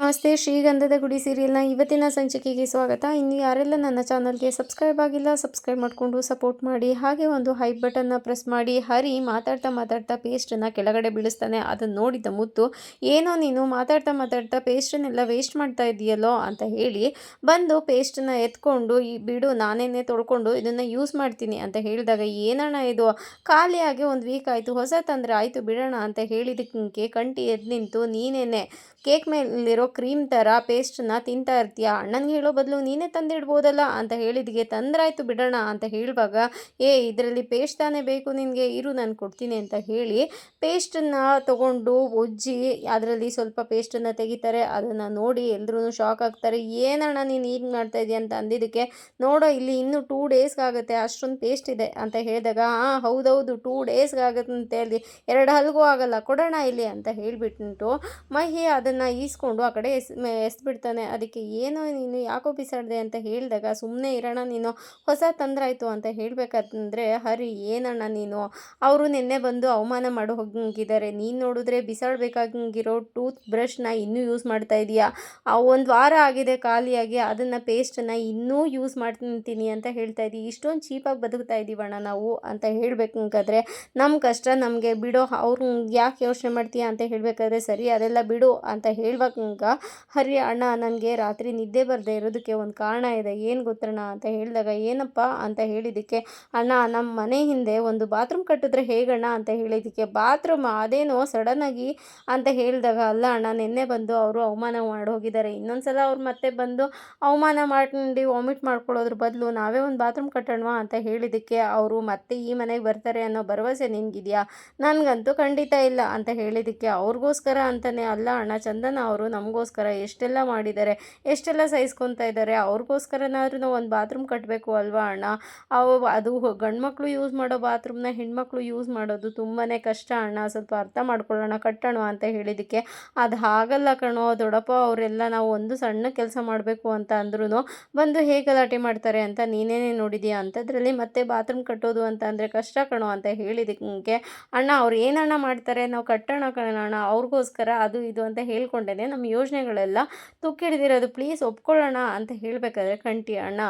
ನಮಸ್ತೆ. ಶ್ರೀಗಂಧದ ಗುಡಿ ಸೀರಿಯಲ್ನ ಇವತ್ತಿನ ಸಂಚಿಕೆಗೆ ಸ್ವಾಗತ. ಇನ್ನು ಯಾರೆಲ್ಲ ನನ್ನ ಚಾನಲ್ಗೆ ಸಬ್ಸ್ಕ್ರೈಬ್ ಆಗಿಲ್ಲ, ಸಬ್ಸ್ಕ್ರೈಬ್ ಮಾಡಿಕೊಂಡು ಸಪೋರ್ಟ್ ಮಾಡಿ. ಹಾಗೆ ಒಂದು ಹೈಪ್ ಬಟನ್ನ ಪ್ರೆಸ್ ಮಾಡಿ. ಹರಿ ಮಾತಾಡ್ತಾ ಪೇಸ್ಟನ್ನು ಕೆಳಗಡೆ ಬೀಳಿಸ್ತಾನೆ. ಅದನ್ನು ನೋಡಿದ ಮುತ್ತು, ಏನೋ ನೀನು ಮಾತಾಡ್ತಾ ಪೇಸ್ಟನ್ನೆಲ್ಲ ವೇಸ್ಟ್ ಮಾಡ್ತಾ ಇದೆಯಲ್ಲೋ ಅಂತ ಹೇಳಿ ಬಂದು ಪೇಸ್ಟನ್ನು ಎತ್ಕೊಂಡು ಬಿಡು, ನಾನೇನೆ ತೊಳ್ಕೊಂಡು ಇದನ್ನು ಯೂಸ್ ಮಾಡ್ತೀನಿ ಅಂತ ಹೇಳಿದಾಗ, ಏನಣ್ಣ ಇದು ಖಾಲಿಯಾಗಿ ಒಂದು ವೀಕ್ ಆಯಿತು, ಹೊಸ ತಂದರೆ ಆಯಿತು ಬಿಡೋಣ ಅಂತ ಹೇಳಿದಕ್ಕೆ ಕಂಟಿ ಎದ್ದು ನಿಂತು, ನೀನೇನೆ ಕೇಕ್ ಮೇಲಿರೋ ಕ್ರೀಮ್ ಥರ ಪೇಸ್ಟನ್ನ ತಿಂತಾ ಇರ್ತೀಯ, ಅಣ್ಣನಿಗೆ ಹೇಳೋ ಬದಲು ನೀನೇ ತಂದಿಡ್ಬೋದಲ್ಲ ಅಂತ ಹೇಳಿದಿಗೆ, ತಂದ್ರಾಯ್ತು ಬಿಡೋಣ ಅಂತ ಹೇಳುವಾಗ, ಇದರಲ್ಲಿ ಪೇಸ್ಟ್ ತಾನೇ ಬೇಕು ನಿನಗೆ, ಇರು ನಾನು ಕೊಡ್ತೀನಿ ಅಂತ ಹೇಳಿ ಪೇಸ್ಟನ್ನು ತೊಗೊಂಡು ಉಜ್ಜಿ ಅದರಲ್ಲಿ ಸ್ವಲ್ಪ ಪೇಸ್ಟನ್ನು ತೆಗಿತಾರೆ. ಅದನ್ನು ನೋಡಿ ಎಲ್ಲರೂ ಶಾಕ್ ಆಗ್ತಾರೆ. ಏನಣ್ಣ ನೀನು ಈಗ ಮಾಡ್ತಾ ಇದೆಯಾ ಅಂತ ಅಂದಿದ್ದಕ್ಕೆ, ನೋಡೋ ಇಲ್ಲಿ ಇನ್ನೂ 2 ಡೇಸ್ಗಾಗುತ್ತೆ, ಅಷ್ಟೊಂದು ಪೇಸ್ಟ್ ಇದೆ ಅಂತ ಹೇಳಿದಾಗ, ಹೌದೌದು 2 ಡೇಸ್ಗಾಗುತ್ತೆ, ಅಲ್ಲಿ 2 ಹಲ್ಗೂ ಆಗಲ್ಲ, ಕೊಡೋಣ ಇಲ್ಲಿ ಅಂತ ಹೇಳಿಬಿಟ್ಟು ಮಹಿ ಅದನ್ನು ಈಸ್ಕೊಂಡು ಆ ಕಡೆ ಎಸ್ಬಿಡ್ತಾನೆ. ಅದಕ್ಕೆ ಏನೋ ನೀನು ಯಾಕೋ ಬಿಸಾಡಿದೆ ಅಂತ ಹೇಳಿದಾಗ, ಸುಮ್ಮನೆ ಇರೋಣ ನೀನು, ಹೊಸ ತಂದ್ರಾಯ್ತು ಅಂತ ಹೇಳಬೇಕಂದ್ರೆ, ಹರಿ ಏನಣ್ಣ ನೀನು, ಅವರು ನಿನ್ನೆ ಬಂದು ಅವಮಾನ ಮಾಡೋ ಹೋಗಿದ್ದಾರೆ, ನೀನು ನೋಡಿದ್ರೆ ಬಿಸಾಡಬೇಕಾಗಿರೋ ಟೂತ್ ಬ್ರಷ್ನ ಇನ್ನೂ ಯೂಸ್ ಮಾಡ್ತಾ ಇದೀಯಾ, 1 ವಾರ ಆಗಿದೆ ಖಾಲಿಯಾಗಿ, ಅದನ್ನು ಪೇಸ್ಟನ್ನು ಇನ್ನೂ ಯೂಸ್ ಮಾಡ್ತೀನಿ ಅಂತ ಹೇಳ್ತಾ ಇದ್ದೀವಿ, ಇಷ್ಟೊಂದು ಚೀಪಾಗಿ ಬದುಕ್ತಾ ಇದ್ದೀವಣ್ಣ ನಾವು ಅಂತ ಹೇಳಬೇಕಾದ್ರೆ, ನಮ್ಮ ಕಷ್ಟ ನಮಗೆ ಬಿಡೋ, ಅವ್ರು ಯಾಕೆ ಯೋಚನೆ ಮಾಡ್ತೀಯಾ ಅಂತ ಹೇಳಬೇಕಾದ್ರೆ, ಸರಿ ಅದೆಲ್ಲ ಬಿಡು ಅಂತ ಹೇಳುವಾಗ, ಹರಿ ಅಣ್ಣ ನನಗೆ ರಾತ್ರಿ ನಿದ್ದೆ ಬರದೇ ಇರೋದಕ್ಕೆ ಒಂದು ಕಾರಣ ಇದೆ, ಏನು ಗೊತ್ತಣ್ಣ ಅಂತ ಹೇಳಿದಾಗ, ಏನಪ್ಪ ಅಂತ ಹೇಳಿದ್ದಕ್ಕೆ, ಅಣ್ಣ ನಮ್ಮ ಮನೆ ಹಿಂದೆ ಒಂದು ಬಾತ್ರೂಮ್ ಕಟ್ಟಿದ್ರೆ ಹೇಗಣ್ಣ ಅಂತ ಹೇಳಿದ್ದಕ್ಕೆ, ಬಾತ್ರೂಮ್ ಅದೇನೋ ಸಡನ್ನಾಗಿ ಅಂತ ಹೇಳಿದಾಗ, ಅಲ್ಲ ಅಣ್ಣ ನಿನ್ನೆ ಬಂದು ಅವರು ಅವಮಾನ ಮಾಡಿ ಹೋಗಿದ್ದಾರೆ, ಇನ್ನೊಂದು ಸಲ ಅವ್ರು ಮತ್ತೆ ಬಂದು ಅವಮಾನ ಮಾಡಿ ವಾಮಿಟ್ ಮಾಡ್ಕೊಳ್ಳೋದ್ರ ಬದಲು ನಾವೇ ಒಂದು ಬಾತ್ರೂಮ್ ಕಟ್ಟೋಣವಾ ಅಂತ ಹೇಳಿದ್ದಕ್ಕೆ, ಅವರು ಮತ್ತೆ ಈ ಮನೆಗೆ ಬರ್ತಾರೆ ಅನ್ನೋ ಭರವಸೆ ನಿನಗಿದೆಯಾ, ನನಗಂತೂ ಖಂಡಿತ ಇಲ್ಲ ಅಂತ ಹೇಳಿದ್ದಕ್ಕೆ, ಅವ್ರಿಗೋಸ್ಕರ ಅಂತಲೇ ಅಲ್ಲ ಅಣ್ಣ, ಚಂದನ ಅವರು ನಮಗೋಸ್ಕರ ಎಷ್ಟೆಲ್ಲ ಮಾಡಿದ್ದಾರೆ, ಎಷ್ಟೆಲ್ಲ ಸಹಿಸ್ಕೊತಾ ಇದ್ದಾರೆ, ಅವ್ರಿಗೋಸ್ಕರನಾದ್ರೂ ಒಂದು ಬಾತ್ರೂಮ್ ಕಟ್ಟಬೇಕು ಅಲ್ವಾ ಅಣ್ಣ, ಅದು ಗಂಡು ಮಕ್ಕಳು ಯೂಸ್ ಮಾಡೋ ಬಾತ್ರೂಮ್ನ ಹೆಣ್ಮಕ್ಳು ಯೂಸ್ ಮಾಡೋದು ತುಂಬಾ ಕಷ್ಟ ಅಣ್ಣ, ಸ್ವಲ್ಪ ಅರ್ಥ ಮಾಡ್ಕೊಳ್ಳೋಣ, ಕಟ್ಟೋಣ ಅಂತ ಹೇಳಿದ್ದಕ್ಕೆ, ಅದು ಹಾಗಲ್ಲ ಕಣೋ ದೊಡ್ಡಪ್ಪ, ಅವರೆಲ್ಲ ನಾವು ಒಂದು ಸಣ್ಣ ಕೆಲಸ ಮಾಡಬೇಕು ಅಂತ ಅಂದ್ರೂ ಬಂದು ಹೇಗೆ ಗಲಾಟೆ ಮಾಡ್ತಾರೆ ಅಂತ ನೀನೇನೇ ನೋಡಿದೀಯಾ, ಅಂಥದ್ರಲ್ಲಿ ಮತ್ತೆ ಬಾತ್ರೂಮ್ ಕಟ್ಟೋದು ಅಂತ ಅಂದರೆ ಕಷ್ಟ ಕಣೋ ಅಂತ ಹೇಳಿದ್ದಕ್ಕೆ, ಅಣ್ಣ ಅವ್ರು ಏನಣ್ಣ ಮಾಡ್ತಾರೆ, ನಾವು ಕಟ್ಟೋಣ ಕಣೋಣ, ಅವ್ರಿಗೋಸ್ಕರ ಅದು ಇದು ಅಂತ ಹೇಳ್ಕೊಂಡೇ ನಮ್ಮ ಯೋಜನೆಗಳೆಲ್ಲ ತುಕ್ಕಿಡ್ದಿರೋದು, ಪ್ಲೀಸ್ ಒಪ್ಕೊಳ್ಳೋಣ ಅಂತ ಹೇಳಬೇಕಾದ್ರೆ, ಕಂಟಿ ಅಣ್ಣ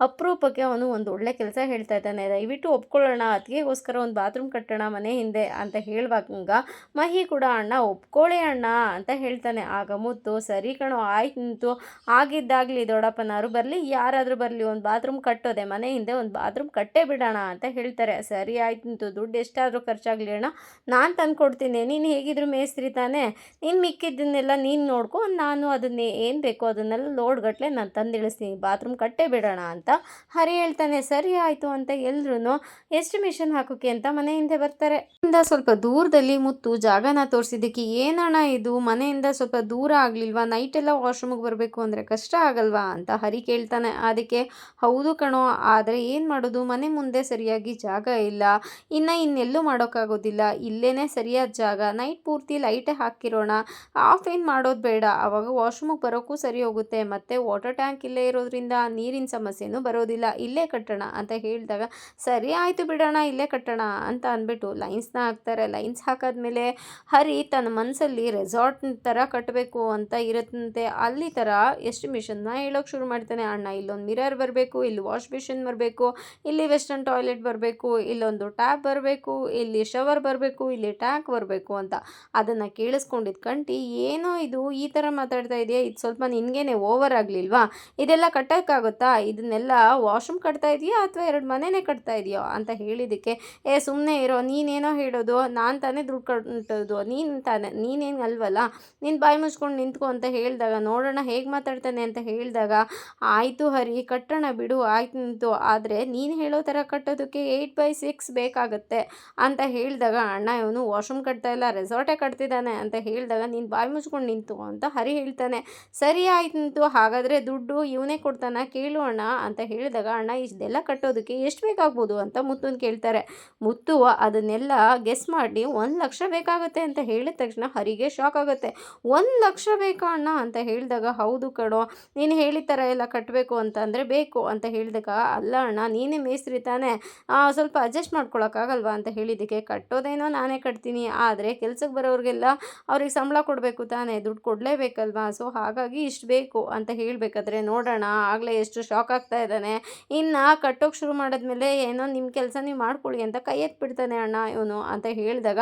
ಅಪರೂಪಕ್ಕೆ ಅವನು ಒಂದು ಒಳ್ಳೆ ಕೆಲಸ ಹೇಳ್ತಾ ಇದ್ದಾನೆ, ದಯವಿಟ್ಟು ಒಪ್ಕೊಳ್ಳೋಣ, ಅದಕ್ಕೆಗೋಸ್ಕರ ಒಂದು ಬಾತ್ರೂಮ್ ಕಟ್ಟೋಣ ಮನೆ ಹಿಂದೆ ಅಂತ ಹೇಳುವಾಗ, ಮಹಿ ಕೂಡ ಅಣ್ಣ ಒಪ್ಕೊಳ್ಳಿ ಅಣ್ಣ ಅಂತ ಹೇಳ್ತಾನೆ. ಆಗ ಮುತ್ತು, ಸರಿ ಕಣೋ ಆಯ್ತು, ಆಗಿದ್ದಾಗಲಿ ದೊಡ್ಡಪ್ಪನಾರು ಬರಲಿ ಯಾರಾದರೂ ಬರಲಿ, ಒಂದು ಬಾತ್ರೂಮ್ ಕಟ್ಟೋದೆ, ಮನೆ ಹಿಂದೆ ಒಂದು ಬಾತ್ರೂಮ್ ಕಟ್ಟೇ ಬಿಡೋಣ ಅಂತ ಹೇಳ್ತಾರೆ. ಸರಿ ಆಯ್ತು, ದುಡ್ಡು ಎಷ್ಟಾದರೂ ಖರ್ಚಾಗಲಿ ಅಣ್ಣ, ನಾನು ತಂದುಕೊಡ್ತೀನಿ, ನೀನು ಹೇಗಿದ್ರು ಮೇಸ್ತ್ರಿ ತಾನೆ, ನೀನು ಮಿಕ್ಕಿದ್ದನ್ನೆಲ್ಲ ನೀನು ನೋಡ್ಕೊ, ನಾನು ಅದನ್ನೇ ಏನು ಬೇಕೋ ಅದನ್ನೆಲ್ಲ ಲೋಡ್ಗಟ್ಟಲೆ ನಾನು ತಂದಿಳಿಸ್ತೀನಿ, ಬಾತ್ರೂಮ್ ಕಟ್ಟೇ ಬಿಡೋಣ ಅಂತ ಹರಿ ಹೇಳ್ತಾನೆ. ಸರಿ ಆಯಿತು ಅಂತ ಎಲ್ಲರೂ ಎಸ್ಟಿಮೇಷನ್ ಹಾಕೋಕ್ಕೆ ಅಂತ ಮನೆ ಹಿಂದೆ ಬರ್ತಾರೆ. ಸ್ವಲ್ಪ ದೂರದಲ್ಲಿ ಮುತ್ತು ಜಾಗನ ತೋರಿಸಿದ್ದಕ್ಕೆ, ಏನಣ್ಣ ಇದು ಮನೆಯಿಂದ ಸ್ವಲ್ಪ ದೂರ ಆಗಲಿಲ್ವಾ, ನೈಟೆಲ್ಲ ವಾಶ್ರೂಮಿಗೆ ಬರಬೇಕು ಅಂದರೆ ಕಷ್ಟ ಆಗಲ್ವಾ ಅಂತ ಹರಿ ಕೇಳ್ತಾನೆ. ಅದಕ್ಕೆ, ಹೌದು ಕಣೋ, ಆದರೆ ಏನು ಮಾಡೋದು, ಮನೆ ಮುಂದೆ ಸರಿಯಾಗಿ ಜಾಗ ಇಲ್ಲ, ಇನ್ನೆಲ್ಲೂ ಮಾಡೋಕ್ಕಾಗೋದಿಲ್ಲ, ಇಲ್ಲೇ ಸರಿಯಾದ ಜಾಗ, ನೈಟ್ ಪೂರ್ತಿ ಲೈಟೇ ಹಾಕಿರೋಣ, ಆಫ್ ಏನು ಮಾಡೋದು ಬೇಡ, ಆವಾಗ ವಾಶ್ರೂಮಿಗೆ ಬರೋಕ್ಕೂ ಸರಿ ಹೋಗುತ್ತೆ, ಮತ್ತು ವಾಟರ್ ಟ್ಯಾಂಕ್ ಇಲ್ಲೇ ಇರೋದ್ರಿಂದ ನೀರಿನ ಸಮಸ್ಯೆನೂ ಬರೋದಿಲ್ಲ, ಇಲ್ಲೇ ಕಟ್ಟೋಣ ಅಂತ ಹೇಳಿದಾಗ, ಸರಿ ಆಯಿತು ಬಿಡೋಣ ಇಲ್ಲೇ ಕಟ್ಟೋಣ ಅಂತ ಅಂದ್ಬಿಟ್ಟು ಲೈನ್ಸ್ನ ಹಾಕ್ತಾರೆ. ಲೈನ್ಸ್ ಹಾಕಾದ್ಮೇಲೆ ಹರಿ ತನ್ನ ಮನಸ್ಸಲ್ಲಿ ರೆಸಾರ್ಟ್ ಥರ ಕಟ್ಟಬೇಕು ಅಂತ ಇರುತ್ತಂತೆ, ಅಲ್ಲಿ ಥರ ಎಸ್ಟಿಮೇಷನ್ನ ಹೇಳೋಕ್ಕೆ ಶುರು ಮಾಡ್ತಾನೆ. ಅಣ್ಣ ಇಲ್ಲೊಂದು ಮಿರರ್ ಬರಬೇಕು, ಇಲ್ಲಿ ವಾಶ್ ಬೇಷನ್ ಬರಬೇಕು, ಇಲ್ಲಿ ವೆಸ್ಟರ್ನ್ ಟಾಯ್ಲೆಟ್ ಬರಬೇಕು, ಇಲ್ಲೊಂದು ಟ್ಯಾಪ್ ಬರಬೇಕು, ಇಲ್ಲಿ ಶವರ್ ಬರಬೇಕು, ಇಲ್ಲಿ ಟ್ಯಾಂಕ್ ಬರಬೇಕು ಅಂತ. ಅದನ್ನು ಕೇಳಿಸ್ಕೊಂಡಿದ್ದು ಕಂಟಿ, ಏನೋ ಇದು ಈ ಥರ ಮಾತಾಡ್ತಾ ಇದೆಯಾ, ಇದು ಸ್ವಲ್ಪ ನಿನಗೇನೆ ಓವರ್ ಆಗಲಿಲ್ವಾ, ಇದೆಲ್ಲ ಕಟ್ಟೋಕ್ಕಾಗುತ್ತಾ, ಇದನ್ನೆಲ್ಲ ವಾಶ್ರೂಮ್ ಕಟ್ತಾ ಇದೆಯಾ ಅಥವಾ 2 ಮನೆಯೇ ಕಟ್ತಾ ಇದೆಯೋ ಅಂತ ಹೇಳಿದ್ದಕ್ಕೆ, ಸುಮ್ಮನೆ ಇರೋ, ನೀನೇನೋ ಹೇಳೋದು, ನಾನು ತಾನೇ ದುಡ್ಡು ಕಟ್ಟೋದು, ನೀನೇನು ಅಲ್ವಲ್ಲ, ನೀನು ಬಾಯಿ ಮುಚ್ಕೊಂಡು ನಿಂತ್ಕೊ ಅಂತ ಹೇಳಿದಾಗ, ನೋಡೋಣ ಹೇಗೆ ಮಾತಾಡ್ತಾನೆ ಅಂತ ಹೇಳಿದಾಗ, ಆಯಿತು ಹರಿ ಕಟ್ಟೋಣ ಬಿಡು ಆಯ್ತು, ಆದರೆ ನೀನು ಹೇಳೋ ಥರ ಕಟ್ಟೋದಕ್ಕೆ 8x6 ಬೇಕಾಗುತ್ತೆ ಅಂತ ಹೇಳಿದಾಗ, ಅಣ್ಣ ಇವನು ವಾಶ್ರೂಮ್ ಕಟ್ತಾ ಇಲ್ಲ ರೆಸಾರ್ಟೇ ಕಟ್ತಿದ್ದಾನೆ ಅಂತ ಹೇಳಿದಾಗ, ನೀನು ಬಾಯಿ ಮುಚ್ಕೊಂಡು ನಿಂತು ಅಂತ ಹರಿ ಹೇಳ್ತಾನೆ. ಸರಿ ಆಯ್ತು, ಹಾಗಾದರೆ ದುಡ್ಡು ಇವನೇ ಕೊಡ್ತಾನೆ ಕೇಳೋಣ ಅಂತ ಹೇಳಿದಾಗ, ಅಣ್ಣ ಇದೆಲ್ಲ ಕಟ್ಟೋದಕ್ಕೆ ಎಷ್ಟು ಬೇಕಾಗ್ಬೋದು ಅಂತ ಮುತ್ತುನ ಕೇಳ್ತಾರೆ. ಮುತ್ತು ಅದನ್ನೆಲ್ಲ ಗೆಸ್ ಮಾಡಿ 1 ಲಕ್ಷ ಬೇಕಾಗುತ್ತೆ ಅಂತ ಹೇಳಿದ ತಕ್ಷಣ ಹರಿಗೆ ಶಾಕ್ ಆಗುತ್ತೆ. 1 ಲಕ್ಷ ಬೇಕಾ ಅಣ್ಣ ಅಂತ ಹೇಳಿದಾಗ, ಹೌದು ಕಣೋ, ನೀನು ಹೇಳಿದ ಥರ ಎಲ್ಲ ಕಟ್ಟಬೇಕು ಅಂತ ಅಂದರೆ ಬೇಕು ಅಂತ ಹೇಳಿದಾಗ, ಅಲ್ಲ ಅಣ್ಣ ನೀನೇ ಮೇಸ್ತ್ರಿ ತಾನೆ, ಸ್ವಲ್ಪ ಅಡ್ಜಸ್ಟ್ ಮಾಡ್ಕೊಳಕ್ಕಾಗಲ್ವಾ ಅಂತ ಹೇಳಿದ್ದಕ್ಕೆ, ಕಟ್ಟೋದೇನೋ ನಾನೇ ಕಟ್ತೀನಿ, ಆದರೆ ಕೆಲ್ಸಕ್ಕೆ ಬರೋರಿಗೆಲ್ಲ ಅವ್ರಿಗೆ ಸಂಬಳ ಕೊಡಬೇಕು ತಾನೆ, ತಾನೇ, ದುಡ್ಡು ಕೊಡಲೇಬೇಕಲ್ವಾ, ಸೊ ಹಾಗಾಗಿ ಇಷ್ಟು ಬೇಕು ಅಂತ ಹೇಳಬೇಕಾದ್ರೆ ನೋಡೋಣ ಆಗಲೇ ಎಷ್ಟು ಶಾಕ್ ಆಗ್ತಾ ಇದ್ದಾನೆ. ಇನ್ನು ಕಟ್ಟೋಕೆ ಶುರು ಮಾಡಿದ್ಮೇಲೆ ಏನೋ ನಿಮ್ಮ ಕೆಲಸ ನೀವು ಮಾಡ್ಕೊಳ್ಳಿ ಅಂತ ಕೈ ಎತ್ಬಿಡ್ತಾನೆ ಅಣ್ಣ ಇವನು ಅಂತ ಹೇಳಿದಾಗ,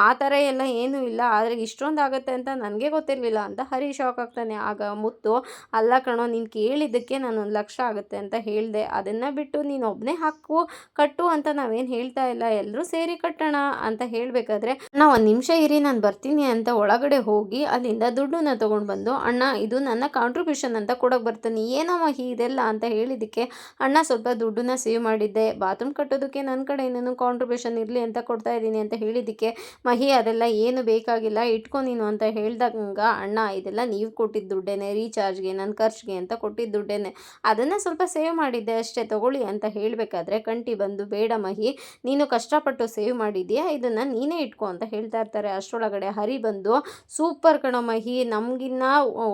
ಆ ಥರ ಎಲ್ಲ ಏನೂ ಇಲ್ಲ, ಆದರೆ ಇಷ್ಟೊಂದು ಆಗುತ್ತೆ ಅಂತ ನನಗೆ ಗೊತ್ತಿರಲಿಲ್ಲ ಅಂತ ಹರಿ ಶಾಕ್ ಆಗ್ತಾನೆ. ಆಗ ಮುತ್ತು, ಅಲ್ಲ ಕಣೋ ನೀನು ಕೇಳಿದ್ದಕ್ಕೆ ನಾನು 1,00,000 ಆಗುತ್ತೆ ಅಂತ ಹೇಳಿದೆ, ಅದನ್ನು ಬಿಟ್ಟು ನೀನು ಒಬ್ಬನೇ ಹಾಕು ಕಟ್ಟು ಅಂತ ನಾವೇನು ಹೇಳ್ತಾ ಇಲ್ಲ, ಎಲ್ಲರೂ ಸೇರಿ ಕಟ್ಟೋಣ ಅಂತ ಹೇಳಬೇಕಾದ್ರೆ, ಅಣ್ಣ ಒಂದು ನಿಮಿಷ ಇರಿ ನಾನು ಬರ್ತೀನಿ ಅಂತ ಒಳಗಡೆ ಹೋಗಿ ಅಲ್ಲಿಂದ ದುಡ್ಡನ್ನ ತೊಗೊಂಡು ಬಂದು, ಅಣ್ಣ ಇದು ನನ್ನ ಕಾಂಟ್ರಿಬ್ಯೂಷನ್ ಅಂತ ಕೊಡೋಕೆ ಬರ್ತಾನೆ, ಏನಮ್ಮ ಇದೆಲ್ಲ ಅಂತ ಹೇಳಿದ್ದಕ್ಕೆ, ಅಣ್ಣ ಸ್ವಲ್ಪ ದುಡ್ಡನ್ನ ಸೇವ್ ಮಾಡಿದ್ದೆ, ಬಾತ್ರೂಮ್ ಕಟ್ಟೋದಕ್ಕೆ ನನ್ನ ಕಡೆಯಿಂದನೂ ಕಾಂಟ್ರಿಬ್ಯೂಷನ್ ಇರಲಿ ಅಂತ ಕೊಡ್ತಾ ಇದ್ದೀನಿ ಅಂತ ಹೇಳಿದ್ದಕ್ಕೆ, ಮಹಿ ಅದೆಲ್ಲ ಏನು ಬೇಕಾಗಿಲ್ಲ ಇಟ್ಕೊ ನೀನು ಅಂತ ಹೇಳಿದಾಗ, ಅಣ್ಣ ಇದೆಲ್ಲ ನೀವು ಕೊಟ್ಟಿದ್ದು ದುಡ್ಡೇನೆ, ರೀಚಾರ್ಜ್ಗೆ ನನ್ನ ಖರ್ಚಿಗೆ ಅಂತ ಕೊಟ್ಟಿದ್ದು ದುಡ್ಡೇನೆ, ಅದನ್ನು ಸ್ವಲ್ಪ ಸೇವ್ ಮಾಡಿದ್ದೆ ಅಷ್ಟೇ, ತೊಗೊಳ್ಳಿ ಅಂತ ಹೇಳಬೇಕಾದ್ರೆ ಕಂಟಿ ಬಂದು, ಬೇಡ ಮಹಿ ನೀನು ಕಷ್ಟಪಟ್ಟು ಸೇವ್ ಮಾಡಿದ್ದೀಯಾ, ಇದನ್ನು ನೀನೇ ಇಟ್ಕೊ ಅಂತ ಹೇಳ್ತಾ ಇರ್ತಾರೆ. ಅಷ್ಟರೊಳಗಡೆ ಹರಿ ಬಂದು, ಸೂಪರ್ ಕಣೋ ಮಹಿ, ನಮಗಿನ್ನ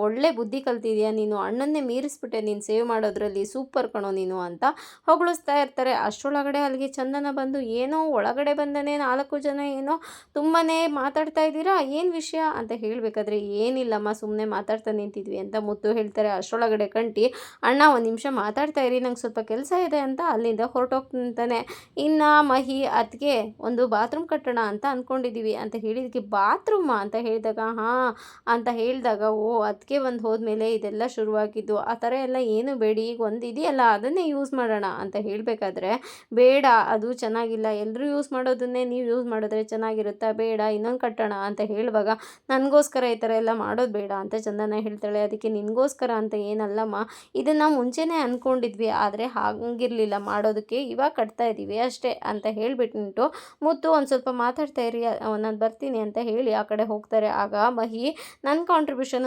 ಒಳ್ಳೆ ಬುದ್ಧಿ ಕಲ್ತಿದ್ಯಾ ನೀನು, ಅಣ್ಣನ್ನೇ ಮೀರಿಸ್ಬಿಟ್ಟೆ ನೀನು ಸೇವ್ ಮಾಡೋದ್ರಲ್ಲಿ, ಸೂಪರ್ ಕಣೋ ನೀನು ಅಂತ ಹೊಗಳಿಸ್ತಾ ಇರ್ತಾರೆ. ಅಷ್ಟರೊಳಗಡೆ ಅಲ್ಲಿಗೆ ಚಂದನ ಬಂದು, ಏನೋ ಒಳಗಡೆ ಬಂದನೇ 4 ಜನ ಏನೋ ತುಂಬಾ ಮಾತಾಡ್ತಾ ಇದ್ದೀರಾ, ಏನು ವಿಷಯ ಅಂತ ಹೇಳಬೇಕಾದ್ರೆ, ಏನಿಲ್ಲಮ್ಮ ಸುಮ್ಮನೆ ಮಾತಾಡ್ತಾ ನಿಂತಿದ್ವಿ ಅಂತ ಮುತ್ತು ಹೇಳ್ತಾರೆ. ಅಷ್ಟರೊಳಗಡೆ ಕಂಟಿ, ಅಣ್ಣ ಒಂದು ನಿಮಿಷ ಮಾತಾಡ್ತಾ ಇರಿ ನಂಗೆ ಸ್ವಲ್ಪ ಕೆಲಸ ಇದೆ ಅಂತ ಅಲ್ಲಿಂದ ಹೊರಟೋಗ್ತಾನೆ. ಇನ್ನು ಮಹಿ, ಅದಕ್ಕೆ ಒಂದು ಬಾತ್ರೂಮ್ ಕಟ್ಟೋಣ ಅಂತ ಅಂದ್ಕೊಂಡಿದ್ದೀವಿ ಅಂತ ಹೇಳಿದಕ್ಕೆ, ಬಾತ್ರೂಮಾ ಅಂತ ಹೇಳಿದಾಗ, ಹಾಂ ಅಂತ ಹೇಳಿದಾಗ, ಓ ಅದಕ್ಕೆ ಒಂದು ಹೋದ್ಮೇಲೆ ಇದೆಲ್ಲ ಶುರುವಾಗಿದ್ದು, ಆ ಥರ ಎಲ್ಲ ಏನು ಬೇಡಿ, ಈಗ ಒಂದು ಇದೆಯಲ್ಲ ಅದನ್ನೇ ಯೂಸ್ ಮಾಡೋಣ ಅಂತ ಹೇಳಬೇಕಾದ್ರೆ, ಬೇಡ ಅದು ಚೆನ್ನಾಗಿಲ್ಲ, ಎಲ್ಲರೂ ಯೂಸ್ ಮಾಡೋದನ್ನೇ ನೀವು ಯೂಸ್ ಮಾಡಿದ್ರೆ ಚೆನ್ನಾಗಿರುತ್ತಾ, ಬೇಡ ಇನ್ನೊಂದು ಕಟ್ಟೋಣ ಅಂತ ಹೇಳುವಾಗ, ನನಗೋಸ್ಕರ ಈ ಥರ ಎಲ್ಲ ಮಾಡೋದು ಬೇಡ ಅಂತ ಚಂದನ ಹೇಳ್ತಾಳೆ. ಅದಕ್ಕೆ ನಿನಗೋಸ್ಕರ ಅಂತ ಏನಲ್ಲಮ್ಮ, ಇದನ್ನು ಮುಂಚೆನೇ ಅಂದ್ಕೊಂಡಿದ್ವಿ, ಆದರೆ ಹಾಗಿರಲಿಲ್ಲ ಮಾಡೋದಕ್ಕೆ, ಇವಾಗ ಕಟ್ತಾ ಇದ್ದೀವಿ ಅಷ್ಟೇ ಅಂತ ಹೇಳಿಬಿಟ್ಟು ಮುತ್ತು, ಒಂದು ಸ್ವಲ್ಪ ಮಾತಾಡ್ತಾ ಇರಿ ನಾನು ಬರ್ತೀನಿ ಅಂತ ಹೇಳಿ ಆ ಕಡೆ ಹೋಗ್ತಾರೆ. ಆಗ ಮಹಿ, ನನ್ನ ಕಾಂಟ್ರಿಬ್ಯೂಷನ್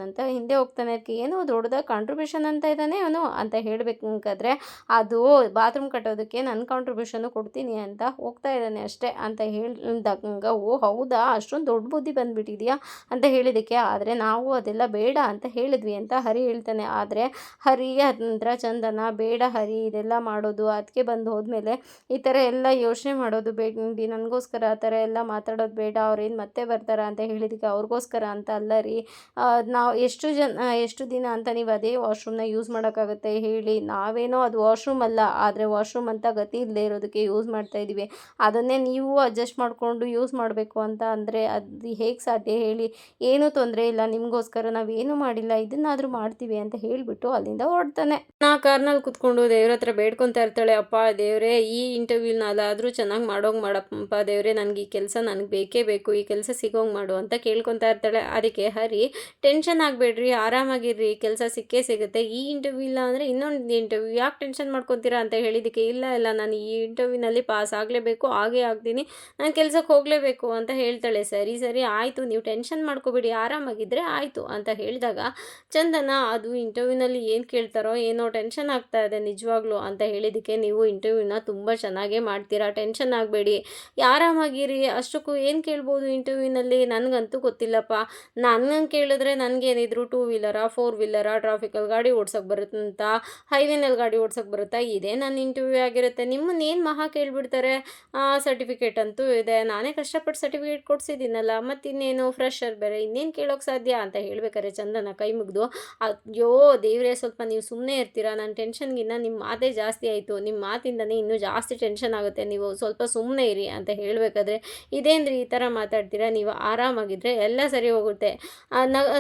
ಅಂತ ಹಿಂದೆ ಹೋಗ್ತಾನೆ. ಅದಕ್ಕೆ ಏನೋ ದೊಡ್ಡದಾಗಿ ಕಾಂಟ್ರಿಬ್ಯೂಷನ್ ಅಂತ ಇದ್ದಾನೆ ಅವನು ಅಂತ ಹೇಳಬೇಕಾದ್ರೆ, ಅದು ಬಾತ್ರೂಮ್ ಕಟ್ಟೋದಕ್ಕೆ ನನ್ನ ಕಾಂಟ್ರಿಬ್ಯೂಷನ್ನು ಕೊಡ್ತೀನಿ ಅಂತ ಹೋಗ್ತಾ ಇದ್ದಾನೆ ಅಷ್ಟೇ ಅಂತ ಹೇಳಿದಾಗ, ಓ ಹೌದಾ ಅಷ್ಟೊಂದು ದೊಡ್ಡ ಬುದ್ಧಿ ಬಂದುಬಿಟ್ಟಿದೆಯಾ ಅಂತ ಹೇಳಿದ್ದಕ್ಕೆ, ಆದರೆ ನಾವು ಅದೆಲ್ಲ ಬೇಡ ಅಂತ ಹೇಳಿದ್ವಿ ಅಂತ ಹರಿ ಹೇಳ್ತಾನೆ. ಆದರೆ ಹರಿ ಹತ್ರ ಚಂದನ, ಬೇಡ ಹರಿ ಇದೆಲ್ಲ ಮಾಡೋದು, ಅದಕ್ಕೆ ಬಂದು ಹೋದ್ಮೇಲೆ ಈ ಥರ ಎಲ್ಲ ಯೋಚನೆ ಮಾಡೋದು ಬೇಡ, ನನಗೋಸ್ಕರ ಆ ಥರ ಎಲ್ಲ ಮಾತಾಡೋದು ಬೇಡ, ಅವ್ರೇನು ಮತ್ತೆ ಬರ್ತಾರ ಅಂತ ಹೇಳಿದ್ದಕ್ಕೆ, ಅವ್ರಿಗೋಸ್ಕರ ಅಂತ ಅಲ್ಲ ರೀ, ನಾವು ಎಷ್ಟು ದಿನ ಅಂತ ನೀವು ಅದೇ ವಾಶ್ರೂಮ್ನ ಯೂಸ್ ಮಾಡೋಕ್ಕಾಗುತ್ತೆ ಹೇಳಿ, ನಾವೇನೋ ಅದು ವಾಶ್ರೂಮ್ ಅಲ್ಲ, ಆದರೆ ವಾಶ್ರೂಮ್ ಅಂತ ಗತಿ ಇಲ್ಲದೆ ಇರೋದಕ್ಕೆ ಯೂಸ್ ಮಾಡ್ತಾಯಿದ್ದೀವಿ, ಅದನ್ನೇ ನೀವು ಅಡ್ಜಸ್ಟ್ ಮಾಡಿಕೊಂಡು ಯೂಸ್ ಮಾಡಬೇಕು ಅಂತ ಅಂದರೆ ಅದು ಹೇಗೆ ಸಾಧ್ಯ ಹೇಳಿ, ಏನೂ ತೊಂದರೆ ಇಲ್ಲ, ನಿಮಗೋಸ್ಕರ ನಾವೇನು ಮಾಡಿಲ್ಲ, ಇದನ್ನಾದರೂ ಮಾಡ್ತೀವಿ ಅಂತ ಹೇಳಿಬಿಟ್ಟು ಅಲ್ಲಿಂದ ಹೊರಡ್ತಾನೆ. ಕಾರ್ನಲ್ಲಿ ಕೂತ್ಕೊಂಡು ದೇವ್ರ ಹತ್ರ ಬೇಡ್ಕೊತಾ ಇರ್ತಾಳೆ, ಅಪ್ಪ ದೇವರೇ ಈ ಇಂಟರ್ವ್ಯೂನಾದರೂ ಚೆನ್ನಾಗಿ ಮಾಡಪ್ಪ ದೇವರೇ, ನನಗೆ ಈ ಕೆಲಸ ನನಗೆ ಬೇಕೇ ಬೇಕು, ಈ ಕೆಲಸ ಸಿಗೋಂಗೆ ಮಾಡು ಅಂತ ಕೇಳ್ಕೊತಾ ಇರ್ತಾಳೆ. ಅದಕ್ಕೆ ಹರಿ, ಟೆನ್ಷನ್ ಆಗಬೇಡ್ರಿ, ಆರಾಮಾಗಿರ್ರಿ, ಕೆಲಸ ಸಿಕ್ಕೇ ಸಿಗುತ್ತೆ, ಈ ಇಂಟರ್ವ್ಯೂ ಇಲ್ಲ ಅಂದರೆ ಇನ್ನೊಂದು ಇಂಟರ್ವ್ಯೂ, ಯಾಕೆ ಟೆನ್ಷನ್ ಮಾಡ್ಕೊತೀರಾ ಅಂತ ಹೇಳಿದ್ದಕ್ಕೆ, ಇಲ್ಲ ನಾನು ಈ ಇಂಟರ್ವ್ಯೂನಲ್ಲಿ ಪಾಸ್ ಆಗಲೇಬೇಕು, ಆಗೇ ಆಗ್ತೀನಿ, ನಾನು ಕೆಲಸಕ್ಕೆ ಹೋಗಲೇಬೇಕು ಅಂತ ಹೇಳ್ತಾಳೆ. ಸರಿ ಆಯಿತು, ನೀವು ಟೆನ್ಷನ್ ಮಾಡ್ಕೋಬೇಡಿ, ಆರಾಮಾಗಿದ್ದರೆ ಆಯಿತು ಅಂತ ಹೇಳಿದಾಗ, ಚಂದನ ಅದು ಇಂಟರ್ವ್ಯೂನಲ್ಲಿ ಏನು ಕೇಳ್ತಾರೋ ಏನೋ, ಟೆನ್ಷನ್ ಆಗ್ತಾ ಇದೆ ನಿಜವಾಗ್ಲೂ ಅಂತ ಹೇಳಿದ್ದಕ್ಕೆ, ನೀವು ಇಂಟರ್ವ್ಯೂನ ತುಂಬ ಚೆನ್ನಾಗೇ ಮಾಡ್ತೀರಾ, ಟೆನ್ಷನ್ ಆಗಬೇಡಿ, ಆರಾಮಾಗಿರಿ, ಅಷ್ಟಕ್ಕೂ ಏನು ಕೇಳ್ಬೋದು ಇಂಟರ್ವ್ಯೂನಲ್ಲಿ ನನಗಂತೂ ಗೊತ್ತಿಲ್ಲಪ್ಪ, ನನ್ನಂಗೆ ಕೇಳಿದ್ರೆ ನನಗೇನಿದ್ರು 2 ವೀಲರಾ 4 ವೀಲರಾ, ಟ್ರಾಫಿಕಲ್ಲಿ ಗಾಡಿ ಓಡ್ಸೋಕ್ಕೆ ಬರುತ್ತಂತ, ಹೈವೇನಲ್ಲಿ ಗಾಡಿ ಓಡ್ಸೋಕ್ಕೆ ಬರುತ್ತಾ, ಇದೇ ನನ್ನ ಇಂಟರ್ವ್ಯೂ ಆಗಿರುತ್ತೆ, ನಿಮ್ಮನ್ನೇನು ಮಹಾ ಕೇಳಿಬಿಡ್ತಾರೆ, ಸರ್ಟಿಫಿಕೇಟ್ ಅಂತೂ ಇದೆ, ನಾನೇ ಕಷ್ಟಪಟ್ಟು ಸರ್ಟಿಫಿಕೇಟ್ ಕೊಡಿಸಿದ್ದೀನಲ್ಲ, ಮತ್ತಿನ್ನೇನು ಫ್ರೆಶರ್ ಬೇರೆ, ಇನ್ನೇನು ಕೇಳೋಕ್ಕೆ ಸಾಧ್ಯ ಅಂತ ಹೇಳ್ಬೇಕಾದ್ರೆ ಚಂದನ ಕೈ ಮುಗಿದು, ಅಯ್ಯೋ ದೇವರೇ ಸ್ವಲ್ಪ ನೀವು ಸುಮ್ಮನೆ ಇರ್ತೀರಾ, ನನ್ನ ಟೆನ್ಷನ್ಗಿನ್ನ ನಿಮ್ಮ ಮಾತೇ ಜಾಸ್ತಿ ಆಯಿತು, ನಿಮ್ಮ ಮಾತಿಂದನೇ ಇನ್ನೂ ಜಾಸ್ತಿ ಟೆನ್ಷನ್ ಆಗುತ್ತೆ, ನೀವು ಸ್ವಲ್ಪ ಸುಮ್ಮನೆ ಇರಿ ಅಂತ ಹೇಳಬೇಕಾದ್ರೆ, ಇದೇನ್ರಿ ಈ ಥರ ಮಾತಾಡ್ತೀರಾ, ನೀವು ಆರಾಮಾಗಿದ್ದರೆ ಎಲ್ಲ ಸರಿ ಹೋಗುತ್ತೆ,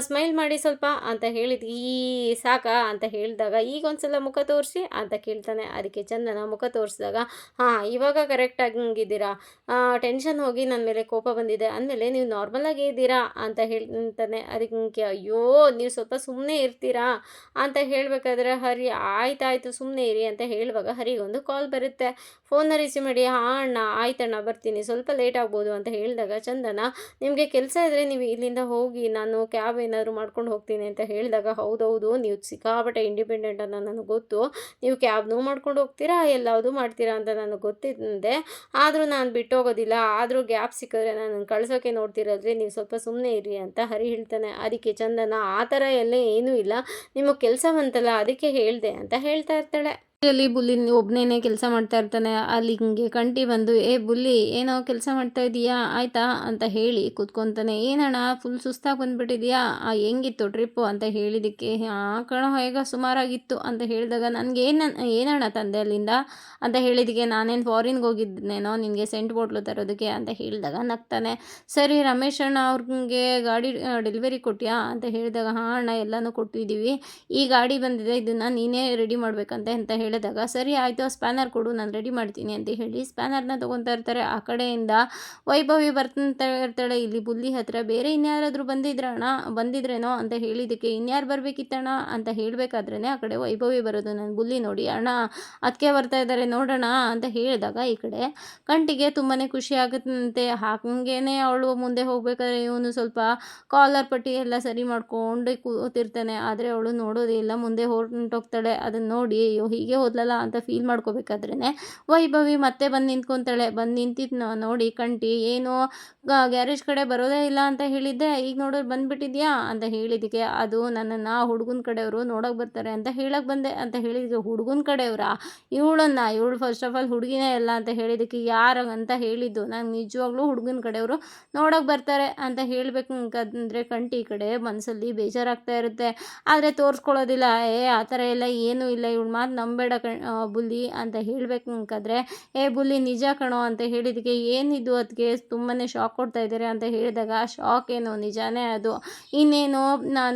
ಸ್ಮೈಲ್ ಮಾಡಿ ಸ್ವಲ್ಪ ಅಂತ ಹೇಳಿದ್ದು, ಸಾಕಾ ಅಂತ ಹೇಳಿದಾಗ, ಈಗ ಒಂದ್ಸಲ ಮುಖ ತೋರಿಸಿ ಅಂತ ಕೇಳ್ತಾನೆ. ಅದಕ್ಕೆ ಚಂದನ ಮುಖ ತೋರಿಸಿದಾಗ, ಹಾಂ ಇವಾಗ ಕರೆಕ್ಟಾಗಿದ್ದೀರಾ, ಟೆನ್ಷನ್ ಹೋಗಿ ನನ್ನ ಮೇಲೆ ಕೋಪ ಬಂದಿದೆ ಅಂದಮೇಲೆ ನೀವು ನಾರ್ಮಲಾಗೇ ಇದ್ದೀರಾ ಅಂತ ಹೇಳ್ತಾನೆ. ಅದಕ್ಕೆ ಅಯ್ಯೋ ನೀವು ಸ್ವಲ್ಪ ಸುಮ್ಮನೆ ಇರ್ತೀರಾ ಅಂತ ಹೇಳಬೇಕಾದ್ರೆ ಹರಿ, ಆಯ್ತಾಯಿತು ಸುಮ್ಮನೆ ಇರಿ ಅಂತ ಹೇಳುವಾಗ ಹರಿಗೊಂದು ಕಾಲ್ ಬರುತ್ತೆ. ಫೋನ್ನ ರಿಸೀವ್ ಮಾಡಿ, ಹಾಂ ಅಣ್ಣ ಆಯ್ತಣ್ಣ ಬರ್ತೀನಿ, ಸ್ವಲ್ಪ ಲೇಟ್ ಆಗ್ಬೋದು ಅಂತ ಹೇಳಿದಾಗ ಚಂದನ, ನಿಮಗೆ ಕೆಲಸ ಇದ್ದರೆ ನೀವು ಇಲ್ಲಿಂದ ಹೋಗಿ, ನಾನು ಕ್ಯಾಬ್ ಏನಾದರೂ ಮಾಡ್ಕೊಂಡು ಹೋಗ್ತೀನಿ ಅಂತ ಹೇಳಿದಾಗ, ಹೌದೌದು ನೀವು ಸಿಕ್ಕಾಪಟ್ಟೆ ಇಂಡಿಪೆಂಡೆಂಟ್ ಅಂತ ನನಗೆ ಗೊತ್ತು, ನೀವು ಕ್ಯಾಬ್ನೂ ಮಾಡ್ಕೊಂಡು ಹೋಗ್ತೀರಾ ಎಲ್ಲದೂ ಮಾಡ್ತೀರಾ ಅಂತ ನನಗೆ ಗೊತ್ತಿದೆ, ಆದರೂ ನಾನು ಬಿಟ್ಟು ಹೋಗೋದಿಲ್ಲ, ಆದರೂ ಗ್ಯಾಪ್ ಸಿಕ್ಕಿದ್ರೆ ನಾನು ಕಳ್ಸೋಕ್ಕೆ ನೋಡ್ತಿರೋದ್ರಿ, ನೀವು ಸ್ವಲ್ಪ ಸುಮ್ಮನೆ ಇರಿ ಅಂತ ಹರಿ ಹೇಳ್ತಾನೆ. ಅದಕ್ಕೆ ಚಂದನ, ಆ ಥರ ಎಲ್ಲ ಏನೂ ಇಲ್ಲ, ನಿಮಗೆ ಕೆಲಸ ಬಂತಲ್ಲ ಅದಕ್ಕೆ ಹೇಳಿದೆ ಅಂತ ಹೇಳ್ತಾ ಇರ್ತಾಳೆ. ಅಲ್ಲಿ ಬುಲ್ಲಿ ಒಬ್ಬನೇ ಕೆಲಸ ಮಾಡ್ತಾ ಇರ್ತಾನೆ. ಅಲ್ಲಿ ಹಿಂಗೆ ಕಂಟಿ ಬಂದು, "ಏ ಬುಲ್ಲಿ, ಏನೋ ಕೆಲಸ ಮಾಡ್ತಾ ಇದೀಯಾ, ಆಯ್ತಾ?" ಅಂತ ಹೇಳಿ ಕೂತ್ಕೊತಾನೆ. "ಏನಣ್ಣ ಫುಲ್ ಸುಸ್ತಾಗಿ ಬಂದುಬಿಟ್ಟಿದ್ಯಾ, ಹೆಂಗಿತ್ತು ಟ್ರಿಪ್ಪು?" ಅಂತ ಹೇಳಿದ್ದಕ್ಕೆ, "ಹಾಂ ಕಣೋ, ಹೇಗೋ ಸುಮಾರಾಗಿತ್ತು" ಅಂತ ಹೇಳಿದಾಗ, "ನನಗೆ ಏನಣ್ಣ ತಂದೆ ಅಲ್ಲಿಂದ?" ಅಂತ ಹೇಳಿದ್ದಕ್ಕೆ, "ನಾನೇನು ಫಾರಿನ್ಗೆ ಹೋಗಿದ್ದೇನೋ ನಿನಗೆ ಸೆಂಟ್ ಬಾಟ್ಲು ತರೋದಕ್ಕೆ" ಅಂತ ಹೇಳಿದಾಗ ನಗ್ತಾನೆ. "ಸರಿ, ರಮೇಶ್ ಅಣ್ಣ ಅವ್ರಿಗೆ ಗಾಡಿ ಡೆಲಿವರಿ ಕೊಟ್ಯಾ?" ಅಂತ ಹೇಳಿದಾಗ, "ಹಾಂ ಅಣ್ಣ, ಎಲ್ಲನೂ ಕೊಟ್ಟಿದ್ದೀವಿ. ಈ ಗಾಡಿ ಬಂದಿದೆ, ಇದನ್ನು ನೀನೇ ರೆಡಿ ಮಾಡಬೇಕಂತೆ" ಅಂತ ಹೇಳಿದಾಗ, "ಸರಿ ಆಯಿತು, ಸ್ಪ್ಯಾನರ್ ಕೊಡು, ನಾನು ರೆಡಿ ಮಾಡ್ತೀನಿ" ಅಂತ ಹೇಳಿ ಸ್ಪ್ಯಾನರ್ನ ತೊಗೊತಾ ಇರ್ತಾರೆ. ಆ ಕಡೆಯಿಂದ ವೈಭವಿ ಬರ್ತಾ ಇರ್ತಾಳೆ. ಇಲ್ಲಿ ಬುಲ್ಲಿ ಹತ್ರ, "ಬೇರೆ ಇನ್ಯಾರಾದರೂ ಬಂದಿದ್ರೇನೋ ಅಂತ ಹೇಳಿದ್ದಕ್ಕೆ, "ಇನ್ಯಾರು ಬರಬೇಕಿತ್ತಣ್ಣ" ಅಂತ ಹೇಳಬೇಕಾದ್ರೇ ಆ ಕಡೆ ವೈಭವಿ ಬರೋದು. ನನ್ನ ಬುಲ್ಲಿ ನೋಡಿ, "ಅಣ್ಣ ಅದಕ್ಕೆ ಬರ್ತಾ ಇದ್ದಾರೆ ನೋಡೋಣ" ಅಂತ ಹೇಳಿದಾಗ ಈ ಕಡೆ ಕಂಟಿಗೆ ತುಂಬಾ ಖುಷಿ ಆಗುತ್ತಂತೆ. ಹಾಗೇನೆ ಅವಳು ಮುಂದೆ ಹೋಗ್ಬೇಕಾದ್ರೆ ಇವನು ಸ್ವಲ್ಪ ಕಾಲರ್ ಪಟ್ಟಿ ಎಲ್ಲ ಸರಿ ಮಾಡ್ಕೊಂಡು ಕೂತಿರ್ತಾನೆ. ಆದರೆ ಅವಳು ನೋಡೋದೇ ಇಲ್ಲ, ಮುಂದೆ ಹೊರಟೋಗ್ತಾಳೆ. ಅದನ್ನು ನೋಡಿ, ಅಯ್ಯೋ ಹೀಗೆ ಹೋದ್ಲಲ್ಲ ಅಂತ ಫೀಲ್ ಮಾಡ್ಕೋಬೇಕಾದ್ರೇ ವೈಭವಿ ಮತ್ತೆ ಬಂದು ನಿಂತ್ಕೊತಾಳೆ. ಬಂದು ನಿಂತಿದ್ದು ನೋಡಿ ಕಂಟಿ, "ಏನು ಗ್ಯಾರೇಜ್ ಕಡೆ ಬರೋದೇ ಇಲ್ಲ ಅಂತ ಹೇಳಿದ್ದೆ, ಈಗ ನೋಡೋರು ಬಂದುಬಿಟ್ಟಿದ್ಯಾ" ಅಂತ ಹೇಳಿದ್ದಕ್ಕೆ, "ಅದು ನನ್ನನ್ನು ಹುಡುಗನ ಕಡೆಯವರು ನೋಡೋಕೆ ಬರ್ತಾರೆ ಅಂತ ಹೇಳಕ್ಕೆ ಬಂದೆ" ಅಂತ ಹೇಳಿದ್ದಕ್ಕೆ, "ಹುಡುಗನ ಕಡೆಯವರಾ? ಇವಳು ಫಸ್ಟ್ ಆಫ್ ಆಲ್ ಹುಡುಗಿನೇ ಅಲ್ಲ" ಅಂತ ಹೇಳಿದ್ದಕ್ಕೆ, "ಯಾರು ಅಂತ ಹೇಳಿದ್ದು? ನಂಗೆ ನಿಜವಾಗ್ಲೂ ಹುಡುಗನ ಕಡೆಯವರು ನೋಡೋಕೆ ಬರ್ತಾರೆ" ಅಂತ ಹೇಳಬೇಕಂದ್ರೆ ಕಂಟಿ ಈ ಕಡೆ ಮನಸ್ಸಲ್ಲಿ ಬೇಜಾರಾಗ್ತಾ ಇರುತ್ತೆ. ಆದರೆ ತೋರಿಸ್ಕೊಳ್ಳೋದಿಲ್ಲ. ಆ ಥರ ಎಲ್ಲ ಏನೂ ಇಲ್ಲ, ಇವಳ ಮಾತು ನಂಬೇಡ ಬುಲ್ಲಿ" ಅಂತ ಹೇಳಬೇಕಾದ್ರೆ, "ಏ ಬುಲ್ಲಿ, ನಿಜ ಕಣೋ" ಅಂತ ಹೇಳಿದ್ದಕ್ಕೆ, "ಏನಿದು ಅದಕ್ಕೆ ತುಂಬಾ ಶಾಕ್ ಕೊಡ್ತಾ ಇದ್ದಾರೆ" ಅಂತ ಹೇಳಿದಾಗ, "ಶಾಕ್ ಏನು, ನಿಜಾನೇ ಅದು. ಇನ್ನೇನು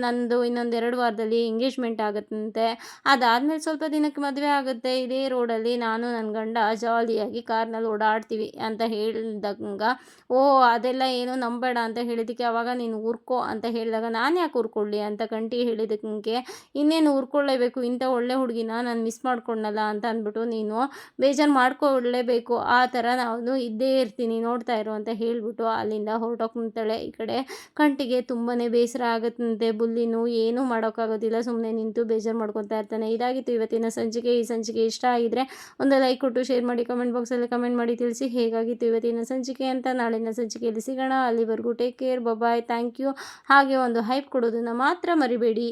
ನಂದು ಇನ್ನೊಂದು 2 ವಾರದಲ್ಲಿ ಎಂಗೇಜ್ಮೆಂಟ್ ಆಗುತ್ತಂತೆ. ಅದಾದಮೇಲೆ ಸ್ವಲ್ಪ ದಿನಕ್ಕೆ ಮದುವೆ ಆಗುತ್ತೆ. ಇದೇ ರೋಡಲ್ಲಿ ನಾನು ನನ್ನ ಗಂಡ ಜಾಲಿಯಾಗಿ ಕಾರ್ನಲ್ಲಿ ಓಡಾಡ್ತೀವಿ" ಅಂತ ಹೇಳಿದಾಗ, "ಓ ಅದೆಲ್ಲ ಏನು ನಂಬೇಡ" ಅಂತ ಹೇಳಿದ್ದಕ್ಕೆ, "ಆವಾಗ ನೀನು ಊರ್ಕೋ" ಅಂತ ಹೇಳಿದಾಗ, "ನಾನು ಯಾಕೆ ಊರ್ಕೊಳ್ಳಿ" ಅಂತ ಕಂಟಿ ಹೇಳಿದ್ದಕ್ಕೆ, "ಇನ್ನೇನು ಊರ್ಕೊಳ್ಳೇಬೇಕು, ಇಂಥ ಒಳ್ಳೆ ಹುಡುಗಿನ ನಾನು ಮಿಸ್ ಮಾಡ್ಕೊಂಡಲ್ಲ" ಅಂತ ಅಂದ್ಬಿಟ್ಟು, "ನೀನು ಬೇಜಾರು ಮಾಡ್ಕೊಳ್ಳೇಬೇಕು, ಆ ಥರ ನಾನು ಇದ್ದೇ ಇರ್ತೀನಿ, ನೋಡ್ತಾ ಇರು" ಅಂತ ಹೇಳಿಬಿಟ್ಟು ಅಲ್ಲಿಂದ ಹೊರಟೋಗ್ತಾಳೆ. ಈ ಕಡೆ ಕಂಟಿಗೆ ತುಂಬಾ ಬೇಸರ ಆಗುತ್ತಂತೆ. ಬುಲ್ಲಿನೂ ಏನೂ ಮಾಡೋಕ್ಕಾಗೋದಿಲ್ಲ, ಸುಮ್ಮನೆ ನಿಂತು ಬೇಜಾರು ಮಾಡ್ಕೊತಾ ಇರ್ತಾನೆ. ಇದಾಗಿತ್ತು ಇವತ್ತಿನ ಸಂಚಿಕೆ. ಈ ಸಂಚಿಕೆ ಇಷ್ಟ ಆಗಿದ್ರೆ ಒಂದು ಲೈಕ್ ಕೊಟ್ಟು ಶೇರ್ ಮಾಡಿ, ಕಮೆಂಟ್ ಬಾಕ್ಸಲ್ಲಿ ಕಮೆಂಟ್ ಮಾಡಿ ತಿಳಿಸಿ ಹೇಗಾಗಿತ್ತು ಇವತ್ತಿನ ಸಂಚಿಕೆ ಅಂತ. ನಾಳಿನ ಸಂಚಿಕೆಯಲ್ಲಿ ಸಿಗೋಣ. ಅಲ್ಲಿವರೆಗೂ take care, bye, thank you. ಹಾಗೆ ಒಂದು ಹೈಪ್ ಕೊಡೋದನ್ನು ಮಾತ್ರ ಮರಿಬೇಡಿ.